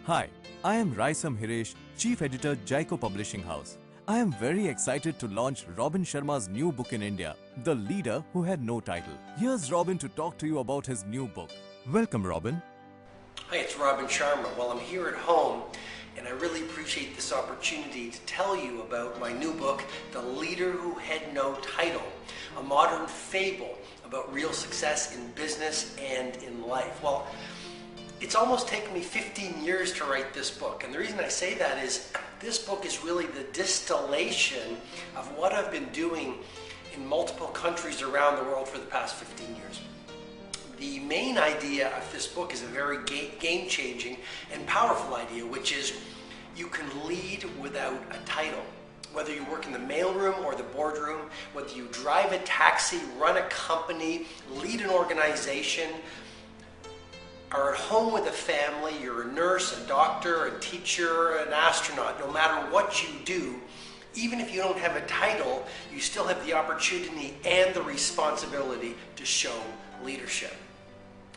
Hi, I am Raisam Hiresh, Chief Editor, Jaico Publishing House. I am very excited to launch Robin Sharma's new book in India, The Leader Who Had No Title. Here's Robin to talk to you about his new book. Welcome, Robin. Hi, it's Robin Sharma. Well, I'm here at home, and I really appreciate this opportunity to tell you about my new book, The Leader Who Had No Title, a modern fable about real success in business and in life. Well, it's almost taken me 15 years to write this book, and the reason I say that is this book is really the distillation of what I've been doing in multiple countries around the world for the past 15 years. The main idea of this book is a very game-changing and powerful idea, which is you can lead without a title. Whether you work in the mailroom or the boardroom, whether you drive a taxi, run a company, lead an organization, are at home with a family, you're a nurse, a doctor, a teacher, an astronaut, no matter what you do, even if you don't have a title, you still have the opportunity and the responsibility to show leadership.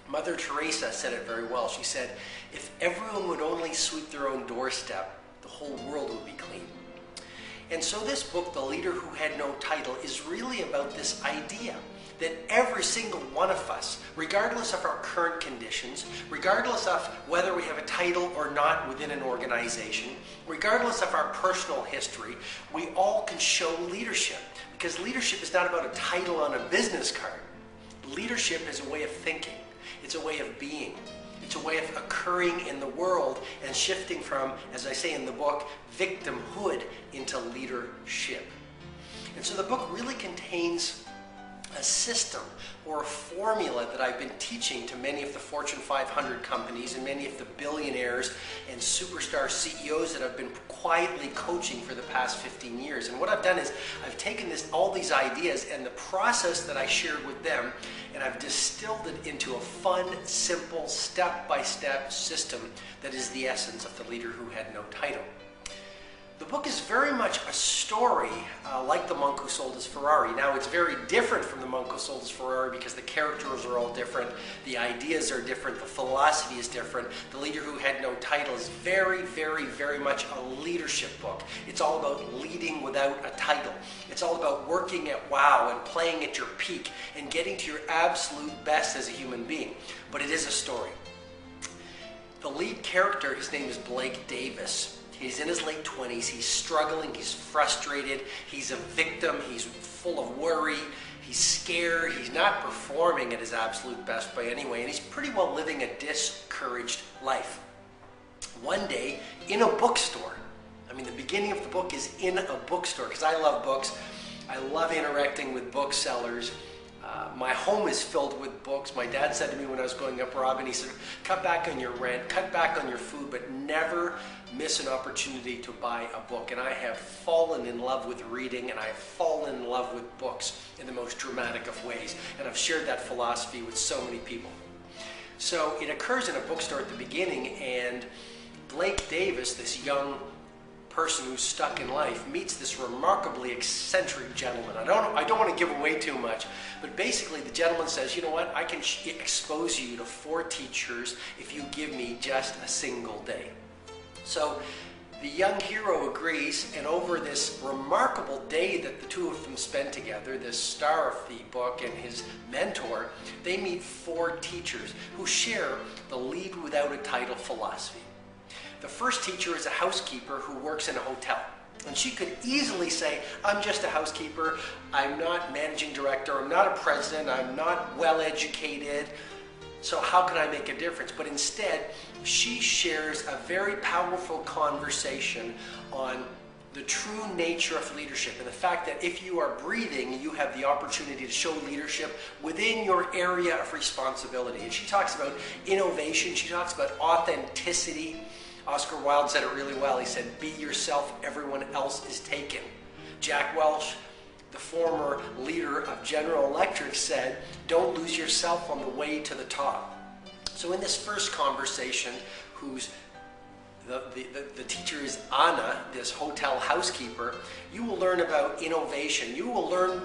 Mother Teresa said it very well. She said, if everyone would only sweep their own doorstep, the whole world would be clean. And so this book, The Leader Who Had No Title, is really about this idea that every single one of us, regardless of our current conditions, regardless of whether we have a title or not within an organization, regardless of our personal history, we all can show leadership. Because leadership is not about a title on a business card. Leadership is a way of thinking. It's a way of being. It's a way of occurring in the world and shifting from, as I say in the book, victimhood into leadership. And so the book really contains a system or a formula that I've been teaching to many of the Fortune 500 companies and many of the billionaires and superstar CEOs that I've been quietly coaching for the past 15 years. And what I've done is I've taken all these ideas and the process that I shared with them, and I've distilled it into a fun, simple, step-by-step system that is the essence of The Leader Who Had No Title. The book is very much a story like The Monk Who Sold His Ferrari. Now, it's very different from The Monk Who Sold His Ferrari because the characters are all different, the ideas are different, the philosophy is different. The Leader Who Had No Title is very, very, very much a leadership book. It's all about leading without a title. It's all about working at wow and playing at your peak and getting to your absolute best as a human being. But it is a story. The lead character, his name is Blake Davis. He's in his late 20s, he's struggling, he's frustrated, he's a victim, he's full of worry, he's scared, he's not performing at his absolute best by any way, and he's pretty well living a discouraged life. One day, in a bookstore, the beginning of the book is in a bookstore, because I love books, I love interacting with booksellers. My home is filled with books. My dad said to me when I was growing up, Robin, he said, cut back on your rent, cut back on your food, but never miss an opportunity to buy a book. And I have fallen in love with reading, and I have fallen in love with books in the most dramatic of ways. And I've shared that philosophy with so many people. So it occurs in a bookstore at the beginning, and Blake Davis, this young person who's stuck in life, meets this remarkably eccentric gentleman. I don't want to give away too much, but basically the gentleman says, you know what, I can expose you to 4 teachers if you give me just a single day. So the young hero agrees, and over this remarkable day that the two of them spend together, this star of the book and his mentor, they meet 4 teachers who share the lead without a title philosophy. The first teacher is a housekeeper who works in a hotel. And she could easily say, I'm just a housekeeper, I'm not managing director, I'm not a president, I'm not well educated, so how can I make a difference? But instead, she shares a very powerful conversation on the true nature of leadership and the fact that if you are breathing, you have the opportunity to show leadership within your area of responsibility. And she talks about innovation, she talks about authenticity. Oscar Wilde said it really well. He said, be yourself, everyone else is taken. Jack Welch, the former leader of General Electric, said, don't lose yourself on the way to the top. So in this first conversation, the teacher is Anna, this hotel housekeeper, you will learn about innovation. You will learn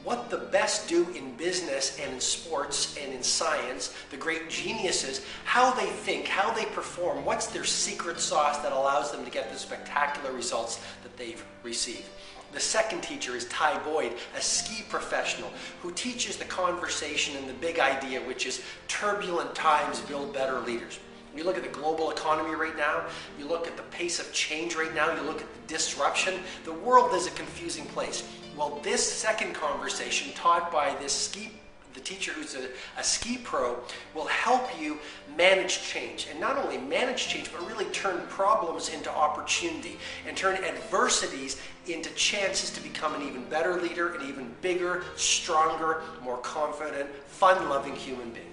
what the best do in business and in sports and in science, the great geniuses, how they think, how they perform, what's their secret sauce that allows them to get the spectacular results that they've received. The second teacher is Ty Boyd, a ski professional who teaches the conversation and the big idea, which is turbulent times build better leaders. You look at the global economy right now, you look at the pace of change right now, you look at the disruption, the world is a confusing place. Well, this second conversation taught by the teacher who's a ski pro will help you manage change. And not only manage change, but really turn problems into opportunity and turn adversities into chances to become an even better leader, an even bigger, stronger, more confident, fun-loving human being.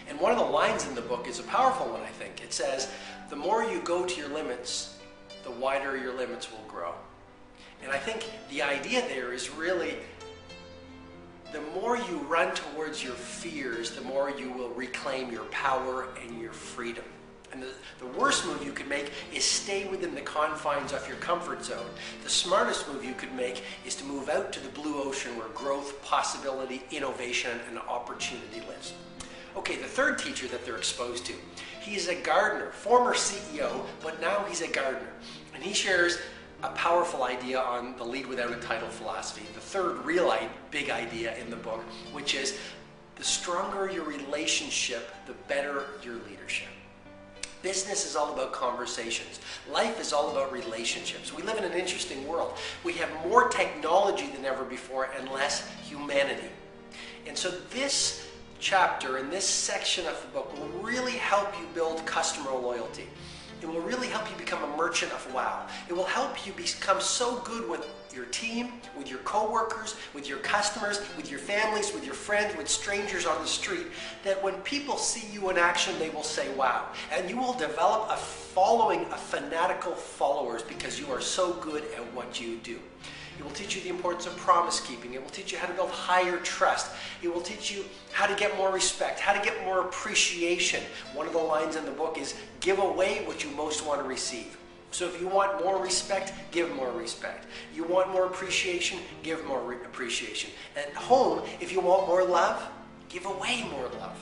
And one of the lines in the book is a powerful one, I think. It says, the more you go to your limits, the wider your limits will grow. And I think the idea there is really, the more you run towards your fears, the more you will reclaim your power and your freedom. And the worst move you could make is stay within the confines of your comfort zone. The smartest move you could make is to move out to the blue ocean where growth, possibility, innovation, and opportunity lives. Okay, the third teacher that they're exposed to, he's a gardener, former CEO, but now he's a gardener. And he shares a powerful idea on the lead without a title philosophy, the third real big idea in the book, which is the stronger your relationship, the better your leadership. Business is all about conversations. Life is all about relationships. We live in an interesting world. We have more technology than ever before and less humanity. And so this chapter and this section of the book will really help you build customer loyalty. It will really help you become a merchant of wow. It will help you become so good with your team, with your coworkers, with your customers, with your families, with your friends, with strangers on the street, that when people see you in action, they will say wow. And you will develop a following of fanatical followers because you are so good at what you do. It will teach you the importance of promise keeping. It will teach you how to build higher trust. It will teach you how to get more respect, how to get more appreciation. One of the lines in the book is, give away what you most want to receive. So if you want more respect, give more respect. You want more appreciation, give more appreciation. At home, if you want more love, give away more love.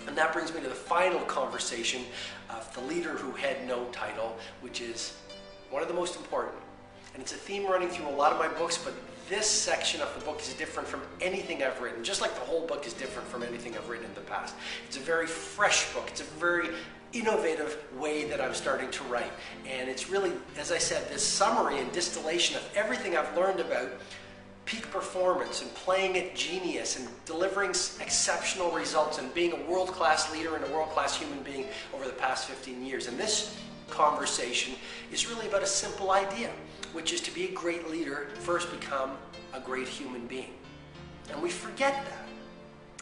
And that brings me to the final conversation of the leader who had no title, which is one of the most important. And it's a theme running through a lot of my books, but this section of the book is different from anything I've written, just like the whole book is different from anything I've written in the past. It's a very fresh book. It's a very innovative way that I'm starting to write. And it's really, as I said, this summary and distillation of everything I've learned about peak performance and playing at genius and delivering exceptional results and being a world-class leader and a world-class human being over the past 15 years. And this conversation is really about a simple idea, which is to be a great leader, first become a great human being. And we forget that.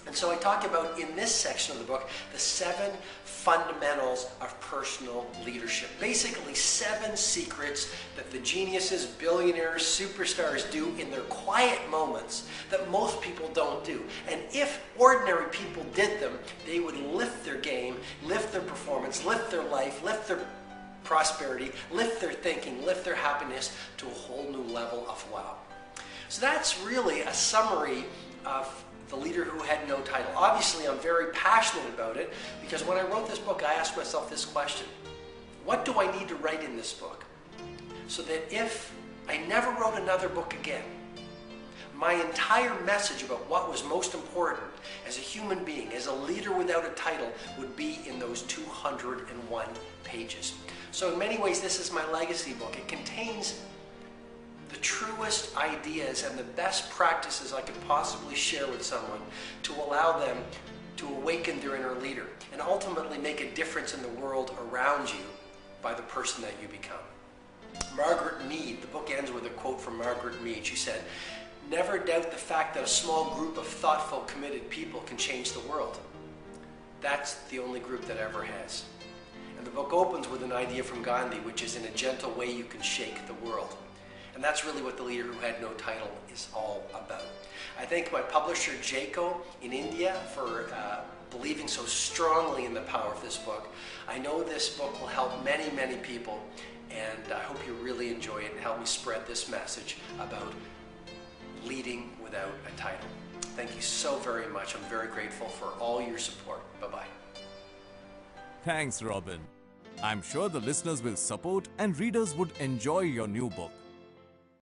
And so I talk about, in this section of the book, the 7 fundamentals of personal leadership. Basically 7 secrets that the geniuses, billionaires, superstars do in their quiet moments that most people don't do. And if ordinary people did them, they would lift their game, lift their performance, lift their life, lift their prosperity, lift their thinking, lift their happiness to a whole new level of wow. So that's really a summary of the leader who had no title. Obviously, I'm very passionate about it because when I wrote this book, I asked myself this question: what do I need to write in this book so that if I never wrote another book again, my entire message about what was most important as a human being, as a leader without a title, would be in those 201 pages. So in many ways, this is my legacy book. It contains the truest ideas and the best practices I could possibly share with someone to allow them to awaken their inner leader and ultimately make a difference in the world around you by the person that you become. Margaret Mead, the book ends with a quote from Margaret Mead. She said, "Never doubt the fact that a small group of thoughtful, committed people can change the world. That's the only group that ever has." And the book opens with an idea from Gandhi, which is, in a gentle way you can shake the world. And that's really what the leader who had no title is all about. I thank my publisher, Jayco, in India, for believing so strongly in the power of this book. I know this book will help many, many people, and I hope you really enjoy it and help me spread this message about Leading Without a Title. Thank you so very much. I'm very grateful for all your support. Bye-bye. Thanks, Robin. I'm sure the listeners will support and readers would enjoy your new book.